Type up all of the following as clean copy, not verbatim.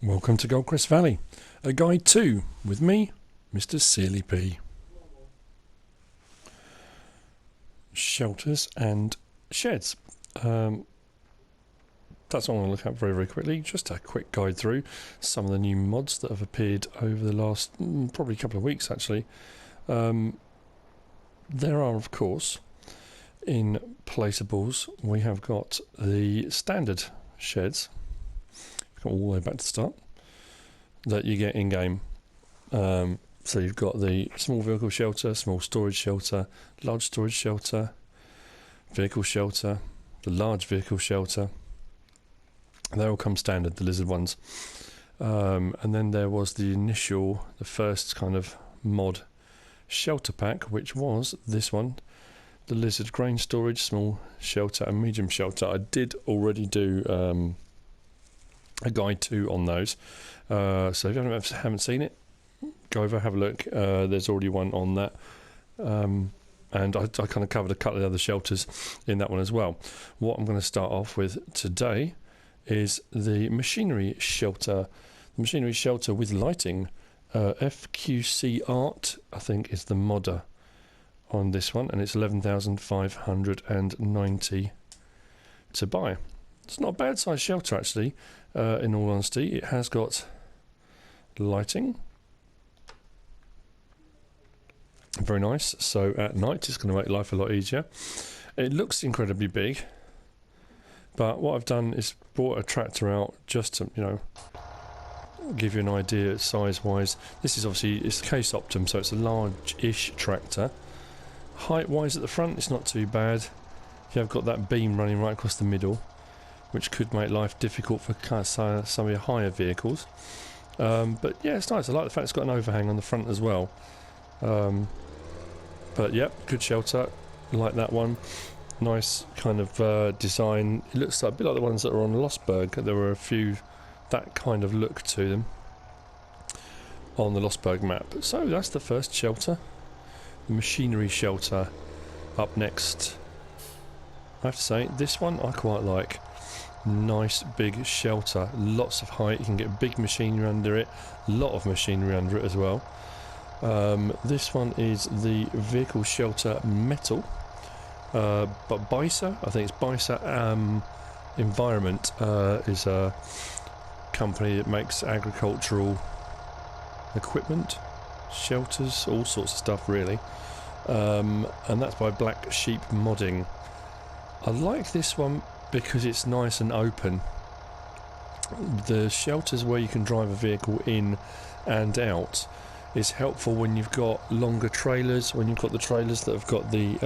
Welcome to Goldcrest Valley, a guide to, with me, Mr. Sealy P. Shelters and sheds. That's what I want to look at very quickly. Just a quick guide through some of the new mods that have appeared over the last probably couple of weeks actually. There are, of course, in placeables, we have got the standard sheds. All the way back to the start that you get in game. So you've got the small vehicle shelter, small storage shelter, large storage shelter, vehicle shelter, the large vehicle shelter. They all come standard, the lizard ones. And then there was the first kind of mod shelter pack, which was this one, the lizard grain storage, small shelter and medium shelter. I did already do a guide to on those, so if you haven't seen it, go over, have a look. There's already one on that, and I kind of covered a couple of other shelters in that one as well. What I'm going to start off with today is the machinery shelter. The machinery shelter with lighting. FQC Art, I think, is the modder on this one, and it's 11,590 to buy. It's not a bad size shelter actually, in all honesty. It has got lighting, very nice, so at night it's going to make life a lot easier. It looks incredibly big, but what I've done is brought a tractor out just to, give you an idea size wise. This is obviously, it's Case Optum, so it's a large-ish tractor. Height wise at the front it's not too bad. You have got that beam running right across the middle, which could make life difficult for some of your higher vehicles. But yeah, it's nice. I like the fact it's got an overhang on the front as well. But yeah, good shelter. I like that one. Nice kind of design. It looks like a bit like the ones that are on Lostberg. There were a few that kind of look to them on the Lostberg map. So that's the first shelter. The machinery shelter up next. I have to say, this one I quite like. Nice big shelter, lots of height, you can get big machinery under it, a lot of machinery under it as well. This one is the vehicle shelter metal, but Beiser, I think it's Beiser Environment, is a company that makes agricultural equipment, shelters, all sorts of stuff really, and that's by Blacksheep modding. I like this one because it's nice and open. The shelters where you can drive a vehicle in and out is helpful when you've got longer trailers, when you've got the trailers that have got the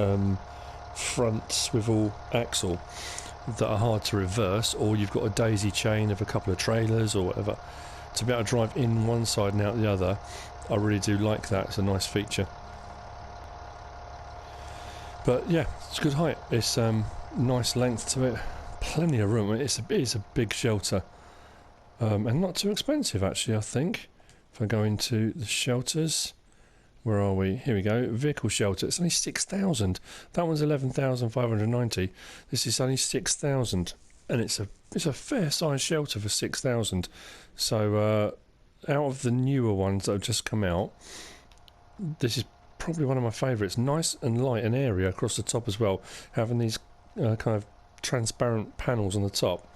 front swivel axle that are hard to reverse, or you've got a daisy chain of a couple of trailers or whatever. To be able to drive in one side and out the other, I really do like that. It's a nice feature. But yeah, it's good height. It's nice length to it. Plenty of room. It's a big shelter, and not too expensive actually. I think if I go into the shelters, where are we? Here we go. Vehicle shelter. It's only 6,000. That one's 11,590. This is only 6,000, and it's a fair size shelter for 6,000. So out of the newer ones that have just come out, this is probably one of my favourites. Nice and light and area across the top as well, having these kind of transparent panels on the top.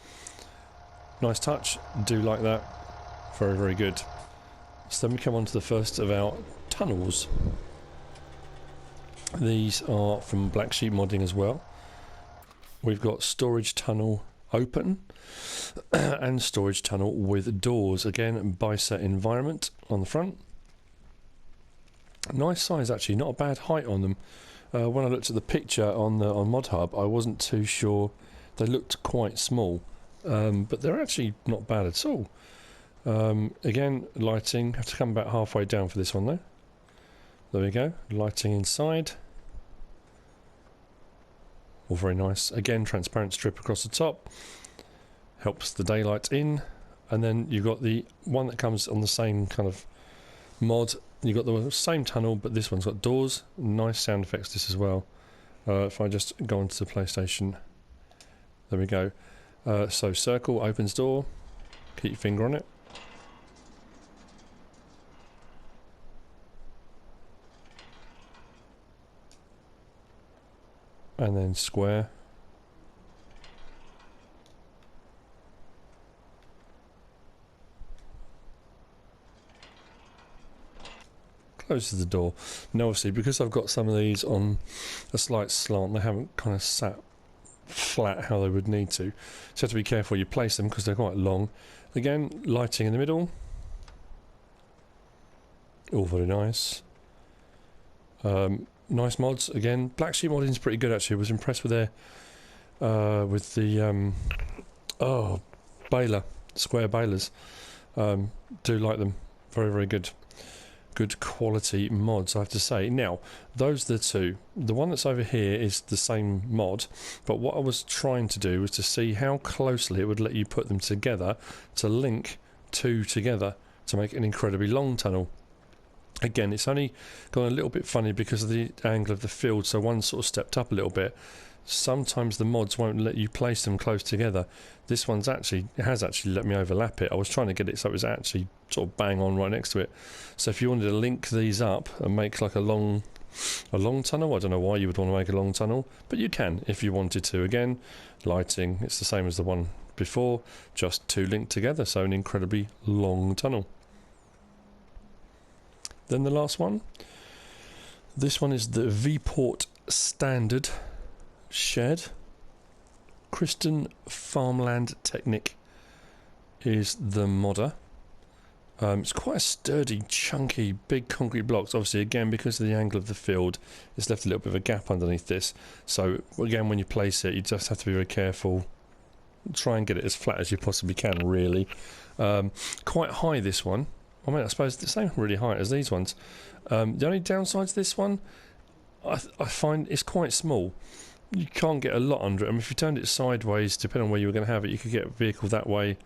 Nice touch, do like that. Very good. So then we come on to the first of our tunnels. These are from Blacksheep modding as well. We've got storage tunnel open and storage tunnel with doors. Again, Beiser Environment on the front. Nice size actually, not a bad height on them. When I looked at the picture on Modhub, I wasn't too sure. They looked quite small, but they're actually not bad at all. Again, lighting. Have to come about halfway down for this one though. There we go. Lighting inside. All very nice. Again, transparent strip across the top. Helps the daylight in. And then you've got the one that comes on the same kind of mod. You've got the same tunnel, but this one's got doors. Nice sound effects this as well. If I just go onto the PlayStation, there we go. So circle opens door, keep your finger on it, and then square. Closes the door. Now obviously because I've got some of these on a slight slant, they haven't kind of sat flat how they would need to. So you have to be careful you place them because they're quite long. Again, lighting in the middle. All very nice. Nice mods again. Blacksheep modding is pretty good actually. I was impressed with their with the baler, square balers. Do like them. Very, very good. Good quality mods, I have to say. Now, those are the two. The one that's over here is the same mod, but what I was trying to do was to see how closely it would let you put them together to link two together to make an incredibly long tunnel. Again, it's only gone a little bit funny because of the angle of the field, so one sort of stepped up a little bit. Sometimes the mods won't let you place them close together. This one's has actually let me overlap it. I was trying to get it so it was actually sort of bang on right next to it. So if you wanted to link these up and make like a long tunnel, I don't know why you would want to make a long tunnel, but you can if you wanted to. Again, lighting, it's the same as the one before, just two linked together, so an incredibly long tunnel. Then the last one. This one is the V-Port Standard Shed. Christen Farmland Technik is the modder. It's quite a sturdy, chunky, big concrete blocks. Obviously, again, because of the angle of the field, it's left a little bit of a gap underneath this. So, again, when you place it, you just have to be very careful. Try and get it as flat as you possibly can, really. Quite high, this one. I mean, I suppose the same really high as these ones. The only downside to this one, I find it's quite small. You can't get a lot under it. I mean, if you turned it sideways, depending on where you were going to have it, you could get a vehicle that way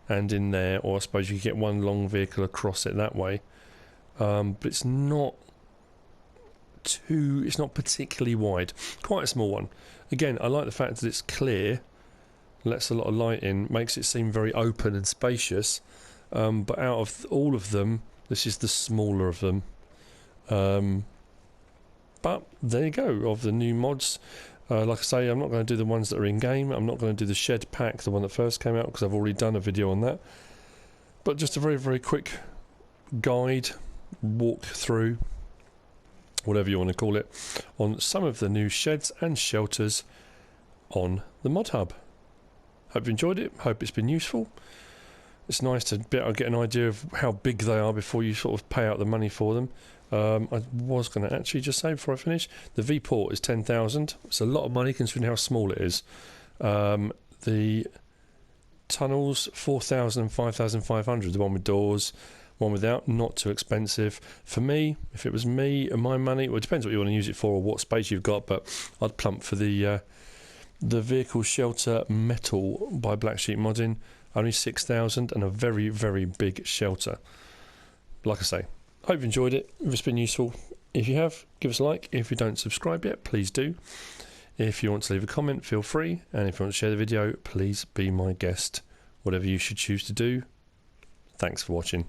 and in there, or I suppose you could get one long vehicle across it that way. But it's not particularly wide. Quite a small one. Again, I like the fact that it's clear, lets a lot of light in, makes it seem very open and spacious. But out of all of them, this is the smaller of them. But there you go, of the new mods. Like I say, I'm not going to do the ones that are in game. I'm not going to do the shed pack, the one that first came out, because I've already done a video on that. But just a very, very quick guide, walk through, whatever you want to call it, on some of the new sheds and shelters on the Modhub. Hope you enjoyed it. Hope it's been useful. It's nice to get an idea of how big they are before you sort of pay out the money for them. I was going to actually just say before I finish, the V-Port is 10,000. It's a lot of money considering how small it is. The tunnels, 4,000 and 5,500. The one with doors, one without, not too expensive. For me, if it was me and my money, well, it depends what you want to use it for or what space you've got, but I'd plump for the vehicle shelter metal by Blacksheep modding. Only 6,000 and a very, very big shelter. Like I say, hope you enjoyed it. If it's been useful, if you have, give us a like. If you don't subscribe yet, please do. If you want to leave a comment, feel free. And if you want to share the video, please be my guest. Whatever you should choose to do. Thanks for watching.